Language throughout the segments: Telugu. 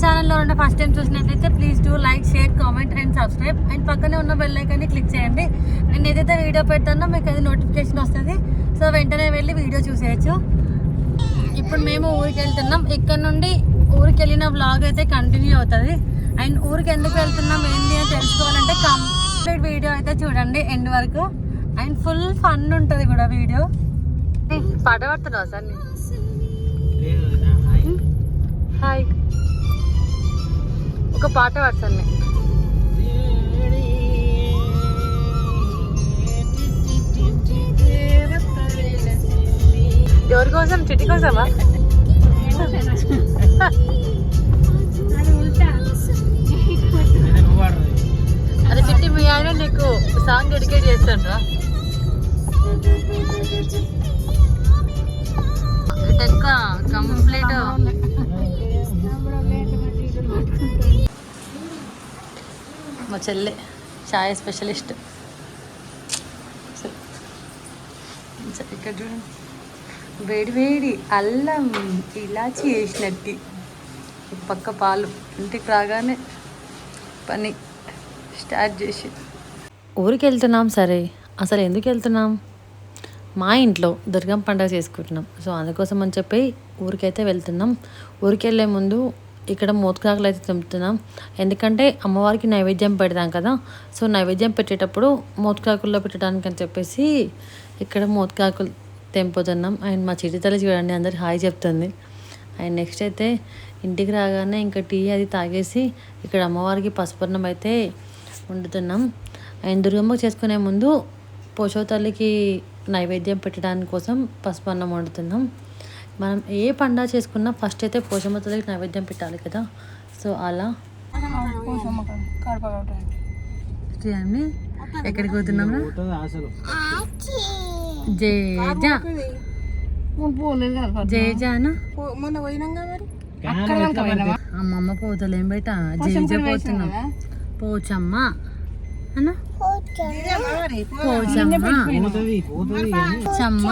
ఛానల్లో ఉన్న ఫస్ట్ టైం చూసినట్లయితే please do like, share, comment and subscribe. And పక్కనే ఉన్న బెల్ ఐకాన్ని క్లిక్ చేయండి. నేను ఏదైతే వీడియో పెడతానో మీకు అది నోటిఫికేషన్ వస్తుంది. సో వెంటనే వెళ్ళి వీడియో చూసేయచ్చు. ఇప్పుడు మేము ఊరికి వెళ్తున్నాం. ఇక్కడ నుండి ఊరికి వెళ్ళిన వ్లాగ్ అయితే కంటిన్యూ అవుతుంది. అండ్ ఊరికి ఎందుకు వెళ్తున్నాం ఏంటి అని తెలుసుకోవాలంటే కంప్లీట్ వీడియో అయితే చూడండి ఎండ్ వరకు. అండ్ ఫుల్ ఫన్ ఉంటుంది కూడా వీడియో. పాట పాడుతున్నావు సార్? హాయ్, ఒక పాట పాడతాను. ఎవరి కోసం? చిట్టి కోసమా? అదే చిట్టి, మీ ఆయన నీకు సాంగ్ డెడికేట్ చేస్తాడ్రా. కంప్లీట్ మా చెల్లె చాయ్ స్పెషలిస్ట్. ఇక్కడ చూడండి, వేడి వేడి అల్లం ఇలాచి వేసినట్టు, పక్క పాలు. ఇంటికి రాగానే పని స్టార్ట్ చేసి ఊరికి వెళ్తున్నాం. సరే, అసలు ఎందుకు వెళ్తున్నాం? మా ఇంట్లో దుర్గమ్మ పండుగ చేసుకుంటున్నాం. సో అందుకోసం అని చెప్పి ఊరికైతే వెళ్తున్నాం. ఊరికి వెళ్ళే ముందు ఇక్కడ మోతకాకులు అయితే తెంపుతున్నాం. ఎందుకంటే అమ్మవారికి నైవేద్యం పెడతాం కదా. సో నైవేద్యం పెట్టేటప్పుడు మోతకాకుల్లో పెట్టడానికి అని చెప్పేసి ఇక్కడ మోతకాకులు తెంపుతున్నాం. అండ్ మా చిట్టి తల్లి చూడండి, అందరికి హాయ్ చెప్తుంది. అండ్ నెక్స్ట్ అయితే ఇంటికి రాగానే ఇంకా టీ అది తాగేసి ఇక్కడ అమ్మవారికి పసుపర్ణం అయితే వండుతున్నాం. అండ్ దుర్గమ్మకు చేసుకునే ముందు పోషవ తల్లికి నైవేద్యం పెట్టడానికి కోసం పసుపన్నం వండుతున్నాం. మనం ఏ పండుగ చేసుకున్నా ఫస్ట్ అయితే పోషమ్మ తల్లికి నైవేద్యం పెట్టాలి కదా. సో అలా ఎక్కడికి పోతున్నాము? జేజాను అమ్మమ్మ పోతలేం బయట జేజ పోతున్నాం. పోచమ్మ అన్న పోచమ్మ.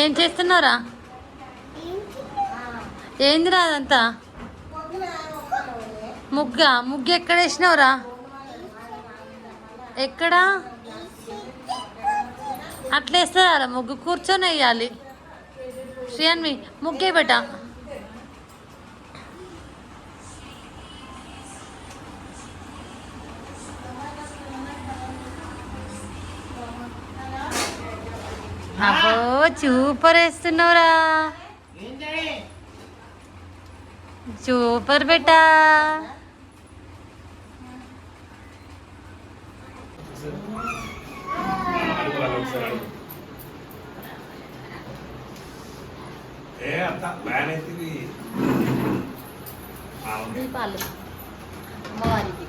ఏం చేస్తున్నారా? ఏందిరా అదంతా? ముగ్గు ఎక్కడ వేసినావురా? ఎక్కడా? అట్లా వేస్తారా ముగ్గు? కూర్చొని వేయాలి. శ్రీయాన్వి ముగ్గే బెట. అబ్బో సూపర్ వేస్తున్నావురా, సూపర్ బెటా. దీపాలు అమ్మవారికి.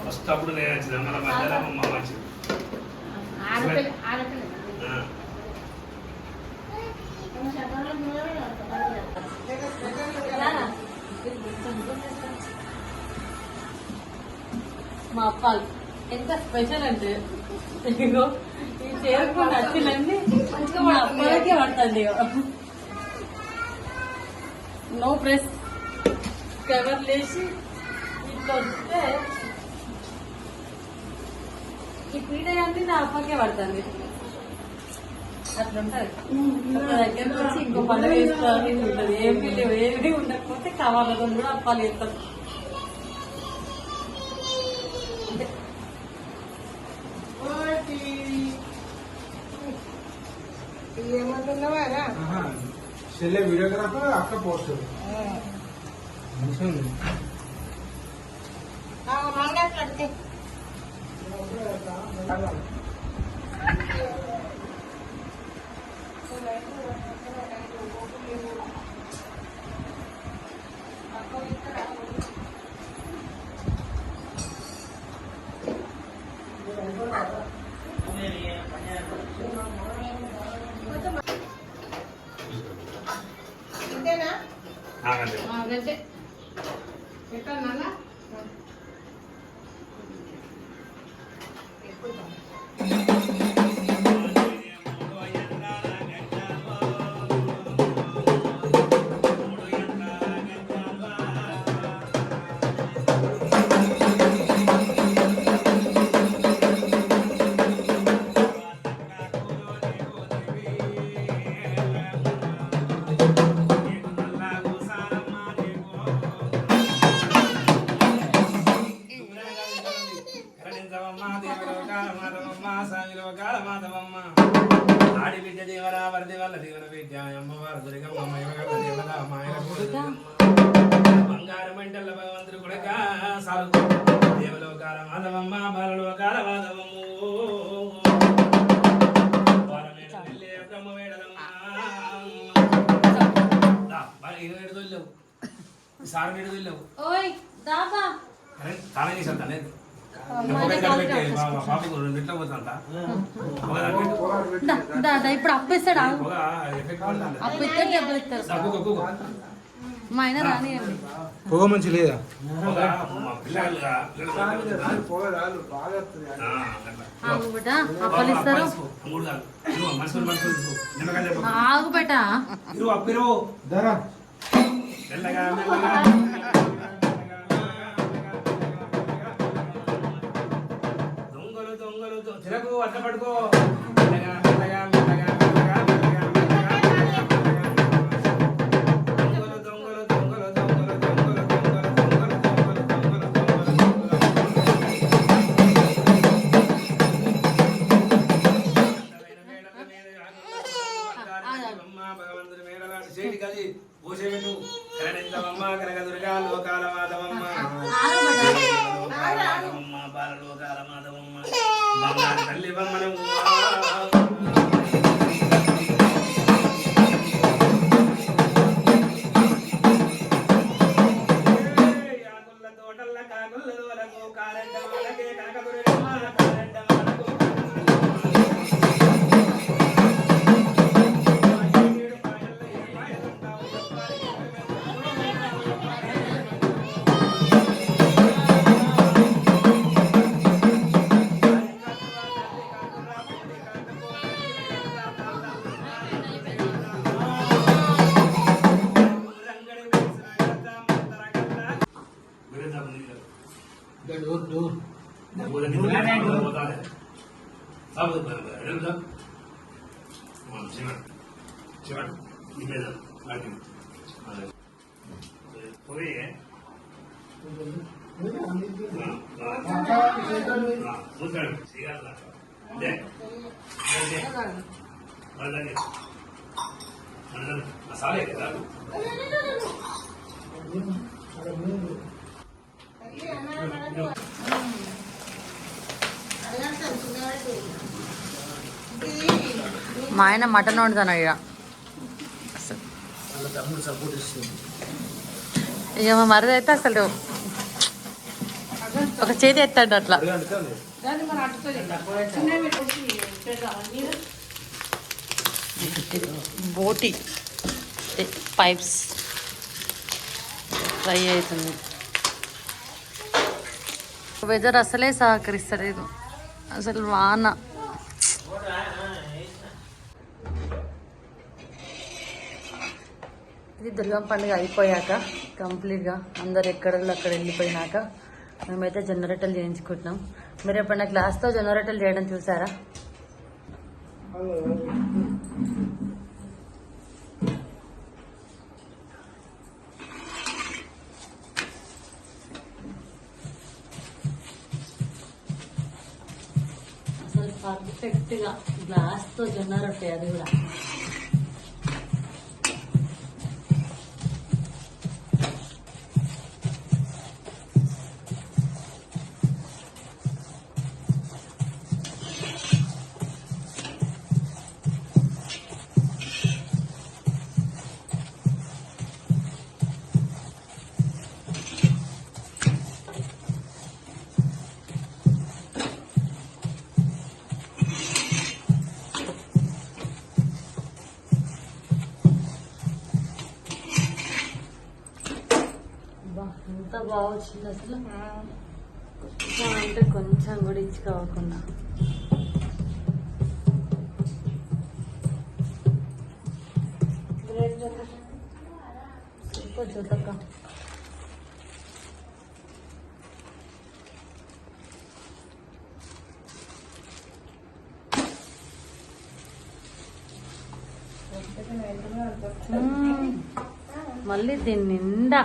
ఫస్ట్ అప్పుడు నేను వచ్చిన మన మధ్యలో అమ్మ వచ్చింది. మా అప్పాలు ఎంత స్పెషల్ అంటే, ఇదిగో ఈ చేరుకుని నచ్చినండి మా అప్పాలకే పడుతుంది. నో ప్రెస్ కవర్ లేచి ఇట్లా వస్తే ఈ పీడ అంటే నా అప్పకే పడుతుంది. అట్లుంటది. ఒక దగ్గరకు వచ్చి ఇంకో పండుగ వేసుకోవాలి ఉంటుంది. ఏమీ లేవు, ఏమీ ఉండకపోతే కావాలని కూడా అప్పాలు వేస్తాం. చెల్లె వీడియోగ్రాఫర్ అక్క పోస్టర్ అంతే ఆడి బిడ్డ దేవరా వరది వల్ల దేవర బిడ్డ అమ్మవారు దుర్గమ్మ మహిమగల దేవత మాయల బంగారు మంటల భగవంతుడు కొడక సాలు దేవలోకాల మాధవమ్మ బాలలోకాల మాధవమ్ము బ్రహ్మ వేడలమ్మ లేవు సార్ నీడుదలేవు తానే చేసేద్దా లేదు ఇప్పుడు అప్పు ఇస్తాడా అప్పు ఇస్తాడు డబ్బులు ఇస్తారు మా ఆయన రాని పొగ మంచి లేదా అప్పలు ఇస్తారు ఆగు బెట దొంగలు దొంగలు తిరకు అట్లా పడుకో భగవంతుని మేడలాంటి చేటి కది పోసేపెట్టు కరణించవమ్మ కనక దుర్గా లోకాల మాధవమ్మ బాలలోకాల మాధవమ్మ బంగారు తల్లి బొమ్మనమ్మ యాకుల్ల తోటల్ల కాకుల్ల దోలకు కారెంట వాళ్ళకే కనక దుర్గమ్మ కారెంట వాళ్ళకు మసాలే కదా మా ఆయన మటన్ వండుతాను ఇక ఇక మా మరిది అయితే అసలు ఒక చేతి ఎత్తాడు అట్లా బోటి పైప్స్ ఫ్రై అవుతుంది. వెదర్ అసలే సహకరిస్తలేదు, అసలు వాన. ఇది దుర్గమ్మ పండుగ అయిపోయాక కంప్లీట్గా అందరు ఎక్కడల్లో అక్కడ వెళ్ళిపోయినాక మేమైతే జొన్నరొట్టెలు చేయించుకుంటున్నాం. మీరు ఎప్పుడన్నా గ్లాస్తో జొన్నరొట్టెలు చేయడం చూసారా? అసలు పర్ఫెక్ట్గా గ్లాస్తో జొన్నరొట్టె, అది కూడా ఎంత బాగా వచ్చింది అసలు. కొంచెం అంటే కొంచెం కూడా ఇచ్చుకోకుండా. సూపర్ చూడక్క. మళ్ళీ దీని నిండా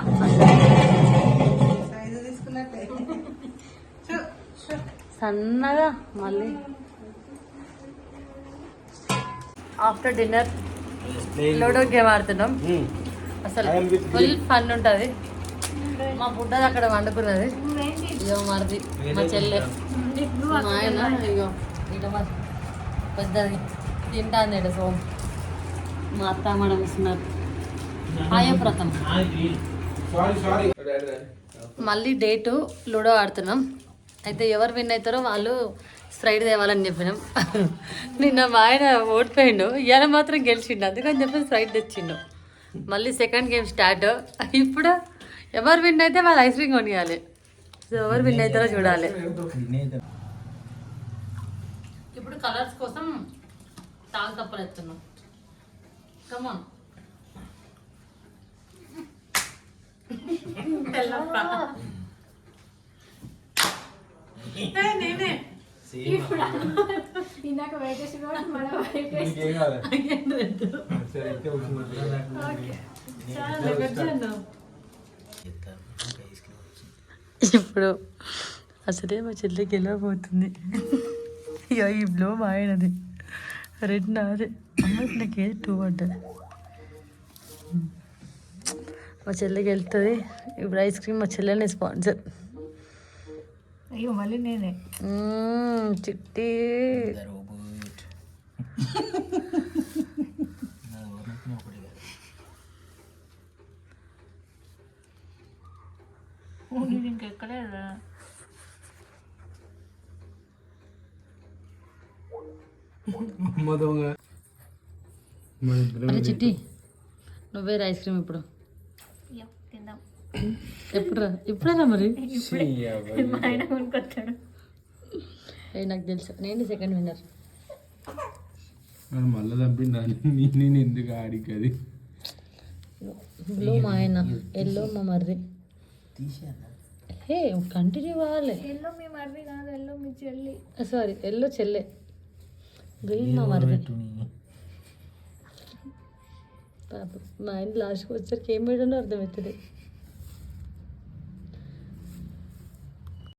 సన్నగా మళ్ళీ ఆఫ్టర్ డిన్నర్ లూడో గేమ్ ఆడుతున్నాం. అసలు ఫుల్ ఫన్ ఉంటుంది. మా బుడ్డది అక్కడ వండుకున్నది. ఇగో మరిది మా చెల్లె మా ఆయన ఇగో ఇక మా పెద్దది తింటాను ఇక సోమ్. మా అత్త మేడం ఇస్తున్నారు ఆయప్రతం. మళ్ళీ డే 2 లూడో ఆడుతున్నాం. అయితే ఎవరు విన్ అవుతారో వాళ్ళు స్ప్రైట్ తేవాలని చెప్పినాం. నిన్న మా ఆయన ఓడిపోయిండు, ఇవాళ మాత్రం గెలిచిండు, అందుకని చెప్పి స్ప్రైట్ తెచ్చిండు. మళ్ళీ సెకండ్ గేమ్ స్టార్ట్. ఇప్పుడు ఎవరు విన్ అయితే వాళ్ళు ఐస్ క్రీమ్ కొనియాలి. సో ఎవరు విన్ అవుతారో చూడాలి. ఇప్పుడు కలర్స్ కోసం తాగు కప్పలు ఎత్తున్నాం. కమాన్. నేనే ఇందాక వెయిటేసి కూడా మనం వెయిటేసి ఇప్పుడు అసలే మా చెల్లికి ఎలా పోతుంది. ఇక ఈ బ్లో మా ఆయనది, రెడ్ నాదే. అమ్మాయికి నాకేది 2 పడ్డది. మా చెల్లికి వెళ్తుంది ఇప్పుడు ఐస్ క్రీమ్. మా చెల్లెని స్పాన్సర్. అయ్యో మళ్ళీ నేనే చిట్టి. ఇంకెక్కడే అరే చిట్టి నువ్వే ఐస్ క్రీమ్ ఇప్పుడు. తిందాం. ఇప్పుడేనా మరి? మా ఆయన కొనుక్కొచ్చాడు. నాకు తెలుసు, నేను సెకండ్ విన్నర్. మళ్ళీ చంపిందా నేను ఎందుకు ఆడికి అది. బ్లూ మా ఆయన, ఎల్లో మా మర్రి. హే కంటిన్యూ కావాలి. ఎల్లో మీ మరిది కాదు, ఎల్లో మీ చెల్లి. సారీ ఎల్లో చెల్లె, గ్రీన్ మా మర్రి. పాప మా ఆయన లాస్ట్కి వచ్చరికి ఏం వేయడం అర్థమవుతుంది.